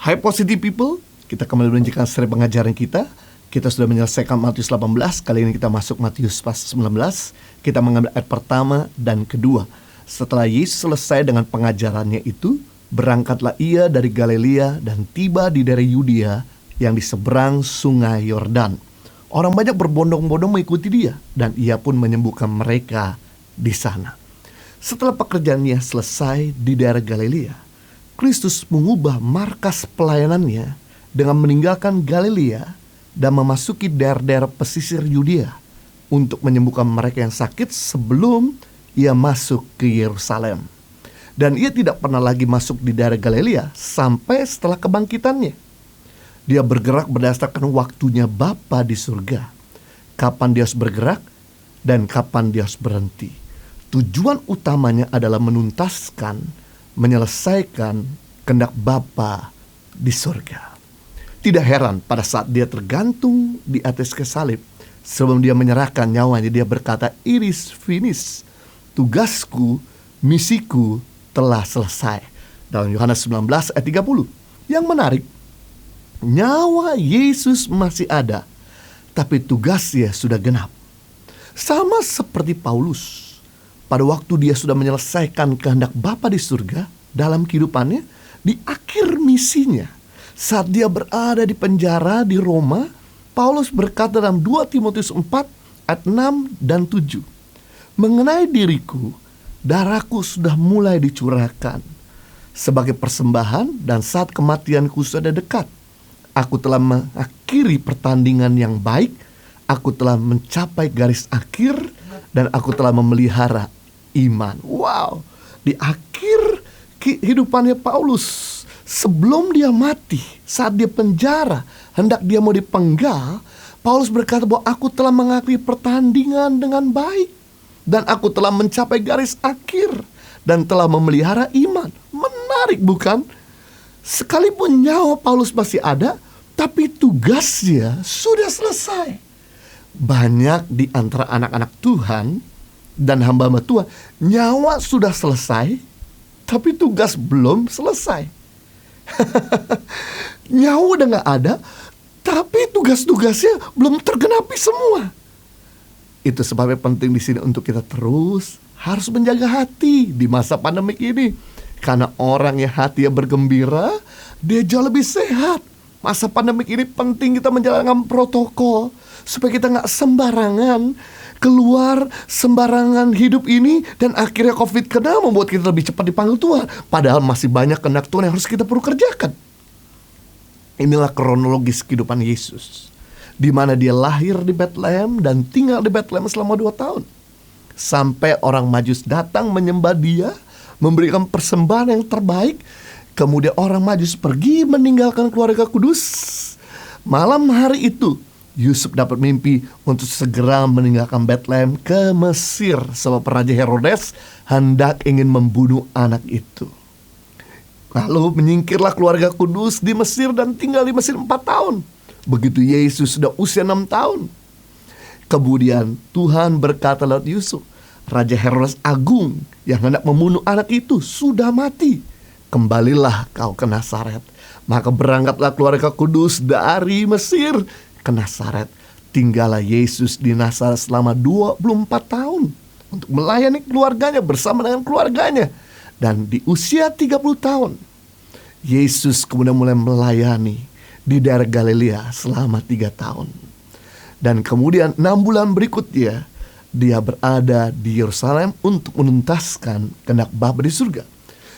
Hai Positive People, kita kembali melanjutkan seri pengajaran kita. Kita sudah menyelesaikan Matius 18, kali ini kita masuk Matius pasal 19. Kita mengambil ayat pertama dan kedua. Setelah Yesus selesai dengan pengajarannya itu, berangkatlah ia dari Galilea dan tiba di daerah Yudea yang di seberang sungai Yordan. Orang banyak berbondong-bondong mengikuti dia, dan ia pun menyembuhkan mereka di sana. Setelah pekerjaannya selesai di daerah Galilea, Kristus mengubah markas pelayanannya dengan meninggalkan Galilea dan memasuki daerah-daerah pesisir Yudea untuk menyembuhkan mereka yang sakit sebelum ia masuk ke Yerusalem. Dan ia tidak pernah lagi masuk di daerah Galilea sampai setelah kebangkitannya. Dia bergerak berdasarkan waktunya Bapa di surga, kapan dia harus bergerak dan kapan dia harus berhenti. Tujuan utamanya adalah menuntaskan, menyelesaikan kehendak Bapa di surga. Tidak heran pada saat dia tergantung di atas kayu salib, sebelum dia menyerahkan nyawanya, dia berkata, "It is finished." Tugasku, misiku telah selesai. Dalam Yohanes 19 ayat 30. Yang menarik, nyawa Yesus masih ada, tapi tugasnya sudah genap. Sama seperti Paulus, pada waktu dia sudah menyelesaikan kehendak Bapa di surga dalam kehidupannya, di akhir misinya, saat dia berada di penjara di Roma, Paulus berkata dalam 2 Timotius 4 ayat 6 dan 7, "Mengenai diriku, darahku sudah mulai dicurahkan sebagai persembahan, dan saat kematianku sudah dekat. Aku telah mengakhiri pertandingan yang baik, aku telah mencapai garis akhir, dan aku telah memelihara iman." Wow, di akhir kehidupannya Paulus, sebelum dia mati, saat dia penjara, hendak dia mau dipenggal, Paulus berkata bahwa aku telah mengakhiri pertandingan dengan baik, dan aku telah mencapai garis akhir, dan telah memelihara iman. Menarik bukan? Sekalipun nyawa Paulus masih ada, tapi tugasnya sudah selesai. Banyak di antara anak-anak Tuhan dan hamba-hamba Tuhan, nyawa sudah selesai, tapi tugas belum selesai. Nyawa udah gak ada, tapi tugas-tugasnya belum tergenapi semua. Itu sebabnya penting di sini untuk kita terus harus menjaga hati di masa pandemik ini. Karena orang yang hatinya bergembira, dia jauh lebih sehat. Masa pandemik ini penting kita menjalankan protokol supaya kita gak sembarangan keluar, sembarangan hidup ini, dan akhirnya COVID kena membuat kita lebih cepat dipanggil Tuhan. Padahal masih banyak kehendak Tuhan yang harus kita perlu kerjakan. Inilah kronologis kehidupan Yesus, di mana dia lahir di Bethlehem dan tinggal di Bethlehem selama 2 tahun. Sampai orang Majus datang menyembah dia, memberikan persembahan yang terbaik. Kemudian orang Majus pergi meninggalkan keluarga kudus. Malam hari itu Yusuf dapat mimpi untuk segera meninggalkan Bethlehem ke Mesir, sebab Raja Herodes hendak ingin membunuh anak itu. Lalu menyingkirlah keluarga kudus di Mesir dan tinggal di Mesir 4 tahun. Begitu Yesus sudah usia 6 tahun. Kemudian Tuhan berkata lewat Yusuf, Raja Herodes Agung yang hendak membunuh anak itu sudah mati. Kembalilah kau ke Nazaret. Maka berangkatlah keluarga kudus dari Mesir ke Nazaret. Tinggallah Yesus di Nazaret selama 24 tahun untuk melayani keluarganya bersama dengan keluarganya. Dan di usia 30 tahun, Yesus kemudian mulai melayani di daerah Galilea selama 3 tahun. Dan kemudian 6 bulan berikutnya, dia berada di Yerusalem untuk menuntaskan kehendak Bapa di surga.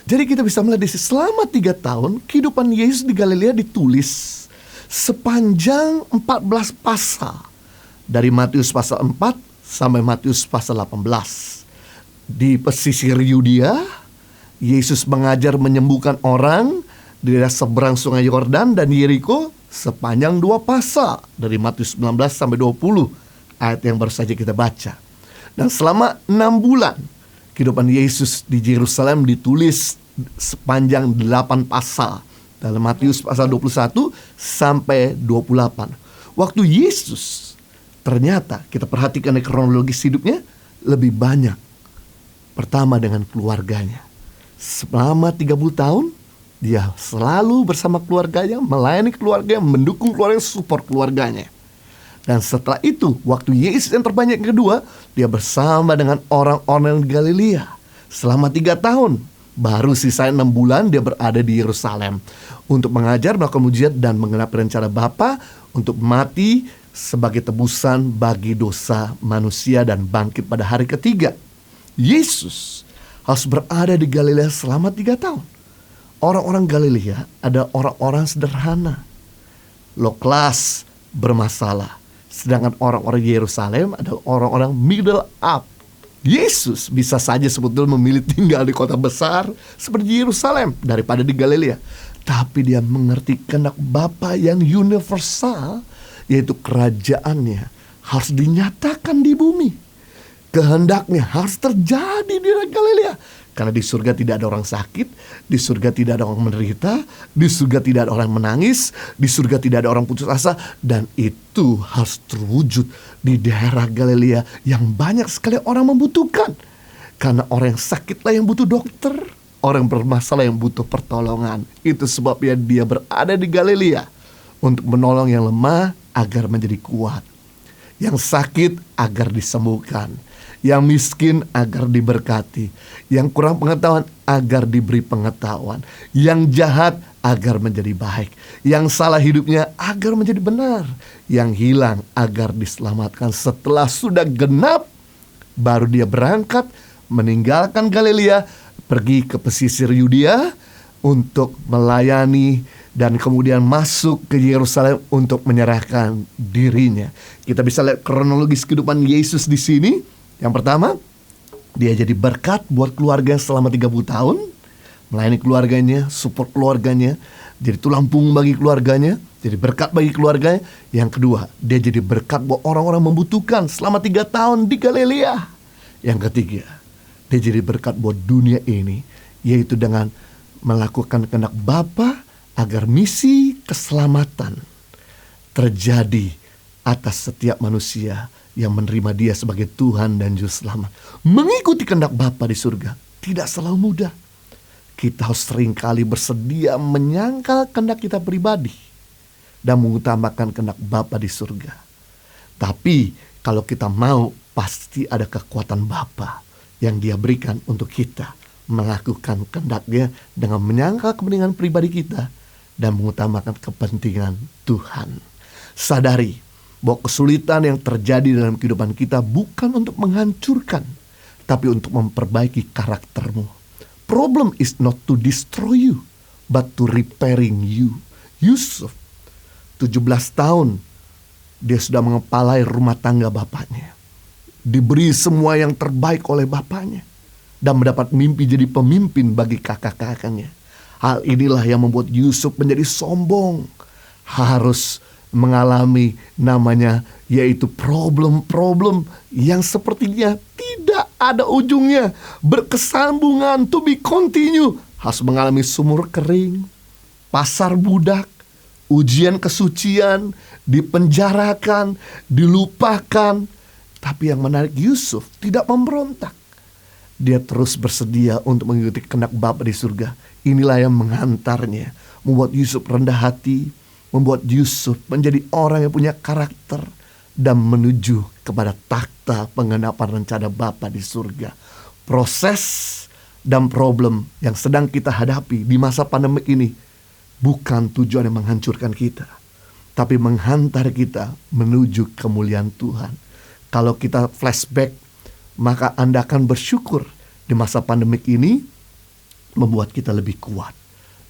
Jadi kita bisa melihat di sini, selama 3 tahun kehidupan Yesus di Galilea ditulis sepanjang 14 pasal, dari Matius pasal 4 sampai Matius pasal 18. Di pesisir Yudea, Yesus mengajar menyembuhkan orang di daerah seberang sungai Yordan dan Yeriko sepanjang 2 pasal, dari Matius 19 sampai 20, ayat yang baru saja kita baca. Dan selama 6 bulan kehidupan Yesus di Yerusalem ditulis sepanjang 8 pasal, dalam Matius pasal 21 sampai 28. Waktu Yesus, ternyata kita perhatikan di kronologis hidupnya, lebih banyak pertama dengan keluarganya. Selama 30 tahun Dia selalu bersama keluarganya, melayani keluarga, mendukung keluarga, support keluarganya. Dan setelah itu, waktu Yesus yang terbanyak yang kedua, dia bersama dengan orang-orang di Galilea selama 3 tahun. Baru sisa 6 bulan dia berada di Yerusalem untuk mengajar, melakukan mujizat, dan menggenapi rencana Bapa untuk mati sebagai tebusan bagi dosa manusia dan bangkit pada hari ketiga. Yesus harus berada di Galilea selama 3 tahun. Orang-orang Galilea ada orang-orang sederhana, low class, bermasalah. Sedangkan orang-orang Yerusalem adalah orang-orang middle up. Yesus bisa saja sebetulnya memilih tinggal di kota besar seperti Yerusalem daripada di Galilea. Tapi dia mengerti kehendak Bapa yang universal, yaitu kerajaannya harus dinyatakan di bumi. Kehendaknya harus terjadi di Galilea. Karena di surga tidak ada orang sakit, di surga tidak ada orang menderita, di surga tidak ada orang menangis, di surga tidak ada orang putus asa. Dan itu harus terwujud di daerah Galilea yang banyak sekali orang membutuhkan. Karena orang yang sakitlah yang butuh dokter, orang bermasalah yang butuh pertolongan. Itu sebabnya dia berada di Galilea untuk menolong yang lemah agar menjadi kuat, yang sakit agar disembuhkan, yang miskin agar diberkati, yang kurang pengetahuan agar diberi pengetahuan, yang jahat agar menjadi baik, yang salah hidupnya agar menjadi benar, yang hilang agar diselamatkan. Setelah sudah genap, baru dia berangkat meninggalkan Galilea, pergi ke pesisir Yudea untuk melayani, dan kemudian masuk ke Yerusalem untuk menyerahkan dirinya. Kita bisa lihat kronologis kehidupan Yesus di sini. Yang pertama, dia jadi berkat buat keluarga selama 30 tahun, melayani keluarganya, support keluarganya, jadi tulang punggung bagi keluarganya, jadi berkat bagi keluarganya. Yang kedua, dia jadi berkat buat orang-orang membutuhkan selama 3 tahun di Galilea. Yang ketiga, dia jadi berkat buat dunia ini, yaitu dengan melakukan kehendak Bapa agar misi keselamatan terjadi atas setiap manusia yang menerima dia sebagai Tuhan dan Juru Selamat. Mengikuti kehendak Bapa di surga tidak selalu mudah. Kita harus seringkali bersedia menyangkal kehendak kita pribadi dan mengutamakan kehendak Bapa di surga. Tapi kalau kita mau, pasti ada kekuatan Bapa yang dia berikan untuk kita melakukan kehendaknya dengan menyangkal kepentingan pribadi kita dan mengutamakan kepentingan Tuhan. Sadari bahwa kesulitan yang terjadi dalam kehidupan kita bukan untuk menghancurkan, tapi untuk memperbaiki karaktermu. Problem is not to destroy you, but to repairing you. Yusuf, 17 tahun, dia sudah mengepalai rumah tangga bapaknya. Diberi semua yang terbaik oleh bapaknya, dan mendapat mimpi jadi pemimpin bagi kakak-kakaknya. Hal inilah yang membuat Yusuf menjadi sombong. Harus mengalami namanya, yaitu problem-problem yang sepertinya tidak ada ujungnya, berkesambungan, to be continue. Harus mengalami sumur kering, pasar budak, ujian kesucian, dipenjarakan, dilupakan. Tapi yang menarik, Yusuf tidak memberontak. Dia terus bersedia untuk mengikuti kehendak Bapa di surga. Inilah yang menghantarnya, membuat Yusuf rendah hati, membuat Yusuf menjadi orang yang punya karakter dan menuju kepada takhta penggenapan rencana Bapa di surga. Proses dan problem yang sedang kita hadapi di masa pandemi ini bukan tujuan yang menghancurkan kita, tapi menghantar kita menuju kemuliaan Tuhan. Kalau kita flashback, maka Anda akan bersyukur di masa pandemik ini membuat kita lebih kuat.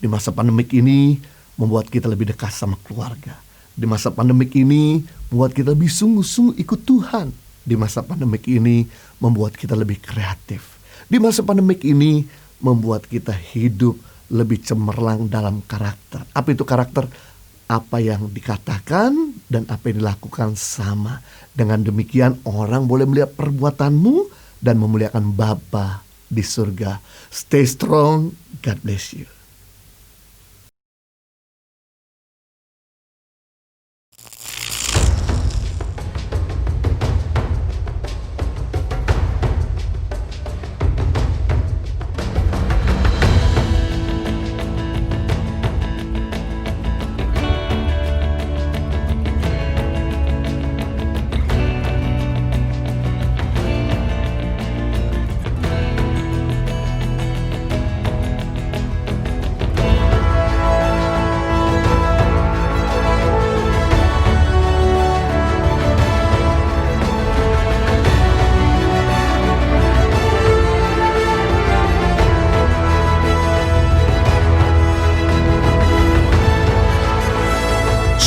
Di masa pandemik ini membuat kita lebih dekat sama keluarga. Di masa pandemik ini membuat kita lebih sungguh-sungguh ikut Tuhan. Di masa pandemik ini membuat kita lebih kreatif. Di masa pandemik ini membuat kita hidup lebih cemerlang dalam karakter. Apa itu karakter? Apa yang dikatakan dan apa yang dilakukan sama. Dengan demikian orang boleh melihat perbuatanmu dan memuliakan Bapa di surga. Stay strong. God bless you.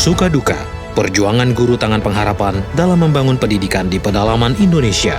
Suka Duka, perjuangan guru tangan pengharapan dalam membangun pendidikan di pedalaman Indonesia.